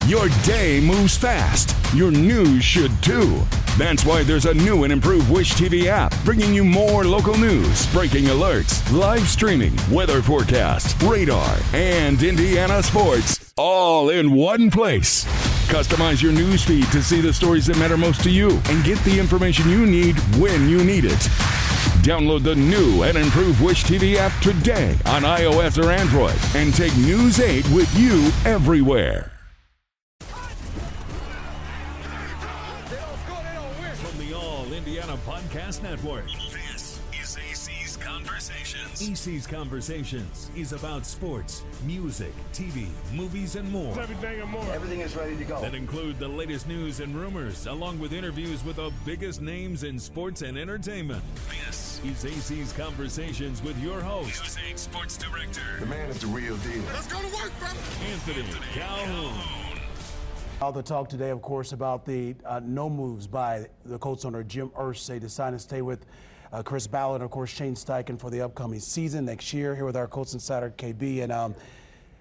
Your day moves fast. Your news should too. That's why there's a new and improved Wish TV app bringing you more local news, breaking alerts, live streaming, weather forecasts, radar, and Indiana sports all in one place. Customize your news feed to see the stories that matter most to you and get the information you need when you need it. Download the new and improved Wish TV app today on iOS or Android and take News 8 with you everywhere. From the All-Indiana Podcast Network, this is AC's Conversations. AC's Conversations is about sports, music, TV, movies, and more. Everything and more. Everything is ready to go. That include the latest news and rumors, along with interviews with the biggest names in sports and entertainment. This is AC's Conversations with your host, News 8 Sports Director. The man is the real deal. Let's go to work, brother. Anthony Calhoun. All the talk today, of course, about the no moves by the Colts owner Jim Irsay to sign and stay with Chris Ballard and, of course, Shane Steichen for the upcoming season next year. Here with our Colts Insider KB. And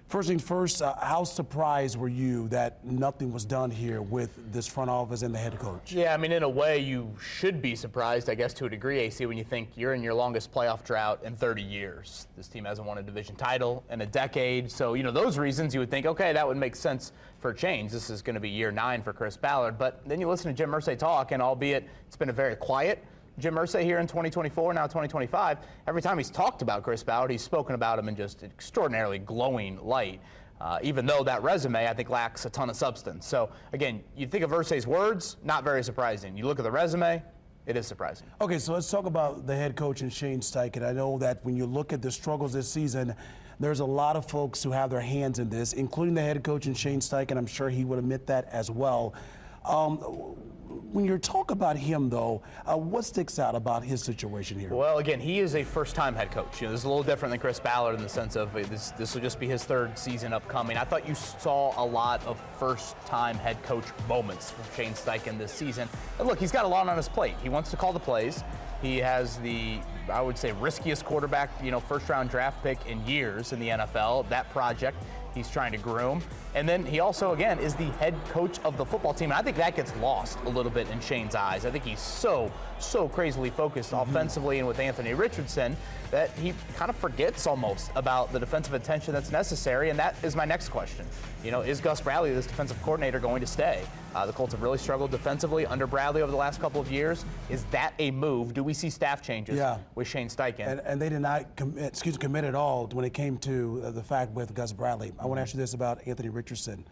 first things first, how surprised were you that nothing was done here with this front office and the head coach? Yeah, I mean, in a way, you should be surprised, I guess, to a degree, AC, when you think you're in your longest playoff drought in 30 years. This team hasn't won a division title in a decade. So, those reasons you would think, okay, that would make sense for a change. This is going to be year 9 for Chris Ballard. But then you listen to Jim Irsay talk, and albeit it's been a very quiet Jim Irsay here in 2024, now 2025, every time he's talked about Chris Ballard, he's spoken about him in just extraordinarily glowing light, even though that resume, I think, lacks a ton of substance. So, again, you think of Irsay's words, not very surprising. You look at the resume, it is surprising. Okay, so let's talk about the head coach and Shane Steichen. I know that when you look at the struggles this season, there's a lot of folks who have their hands in this, including the head coach and Shane Steichen. I'm sure he would admit that as well. When you talk about him, though, what sticks out about his situation here? Well, again, he is a first-time head coach. This is a little different than Chris Ballard in the sense of this will just be his 3rd season upcoming. I thought you saw a lot of first-time head coach moments from Shane Steichen this season. And look, he's got a lot on his plate. He wants to call the plays. He has the, I would say, riskiest quarterback, first-round draft pick in years in the NFL. That project he's trying to groom. And then he also, again, is the head coach of the football team. And I think that gets lost a little bit in Shane's eyes. I think he's so crazily focused offensively and with Anthony Richardson that he kind of forgets almost about the defensive attention that's necessary. And that is my next question. Is Gus Bradley, this defensive coordinator, going to stay? The Colts have really struggled defensively under Bradley over the last couple of years. Is that a move? Do we see staff changes with Shane Steichen? And they did not commit at all when it came to the fact with Gus Bradley. I want to ask you this about Anthony Richardson.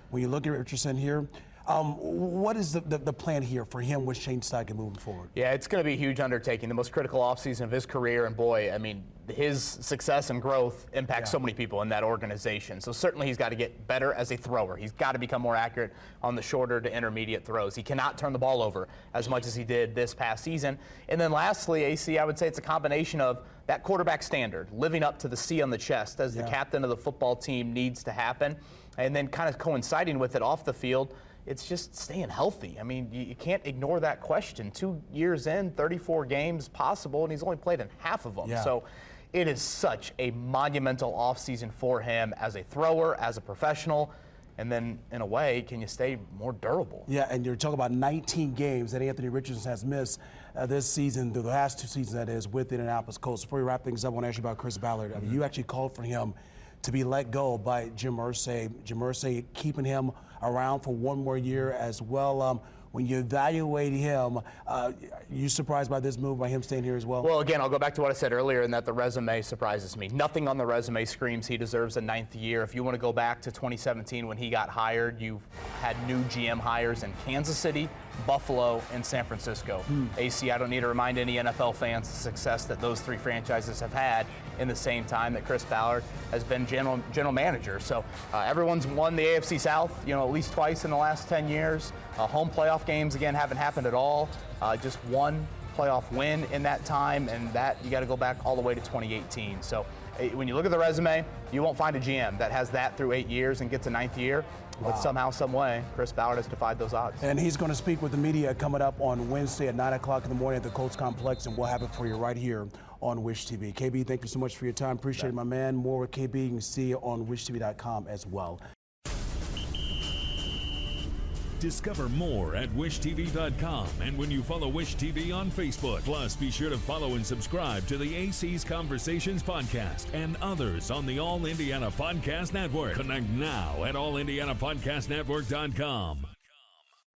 When you look at Richardson here, what is the plan here for him with Shane Steichen moving forward? Yeah, it's going to be a huge undertaking, the most critical offseason of his career. And boy, I mean, his success and growth impacts so many people in that organization. So certainly he's got to get better as a thrower. He's got to become more accurate on the shorter to intermediate throws. He cannot turn the ball over as much as he did this past season. And then lastly, AC, I would say it's a combination of that quarterback standard, living up to the C on the chest as the captain of the football team needs to happen. And then kind of coinciding with it off the field, it's just staying healthy. I mean, you can't ignore that question. 2 years in, 34 games possible, and he's only played in half of them. So it is such a monumental offseason for him as a thrower, as a professional. And then, in a way, can you stay more durable? Yeah, and you're talking about 19 games that Anthony Richardson has missed this season, the last 2 seasons, that is, with the Indianapolis Colts. Before we wrap things up, I want to ask you about Chris Ballard. I mean, you actually called for him to be let go by Jim Irsay. Jim Irsay keeping him around for 1 more year as well. When you evaluate him, you surprised by this move, by him staying here as well? Well, again, I'll go back to what I said earlier in that the resume surprises me. Nothing on the resume screams he deserves a 9th year. If you want to go back to 2017 when he got hired, you had new GM hires in Kansas City, Buffalo, and San Francisco. AC, I don't need to remind any NFL fans the success that those 3 franchises have had in the same time that Chris Ballard has been general manager. So everyone's won the AFC South, at least twice in the last 10 years. Home playoff games, again, haven't happened at all. Just 1 playoff win in that time, and that you got to go back all the way to 2018. So when you look at the resume, you won't find a GM that has that through 8 years and gets a 9th year. But somehow, some way, Chris Ballard has defied those odds. And he's going to speak with the media coming up on Wednesday at 9 o'clock in the morning at the Colts Complex, and we'll have it for you right here on Wish TV. KB, thank you so much for your time. Appreciate it, my man. More with KB you can see on wishtv.com as well. Discover more at wishtv.com and when you follow Wish TV on Facebook. Plus, be sure to follow and subscribe to the AC's Conversations podcast and others on the All Indiana Podcast Network. Connect now at allindianapodcastnetwork.com.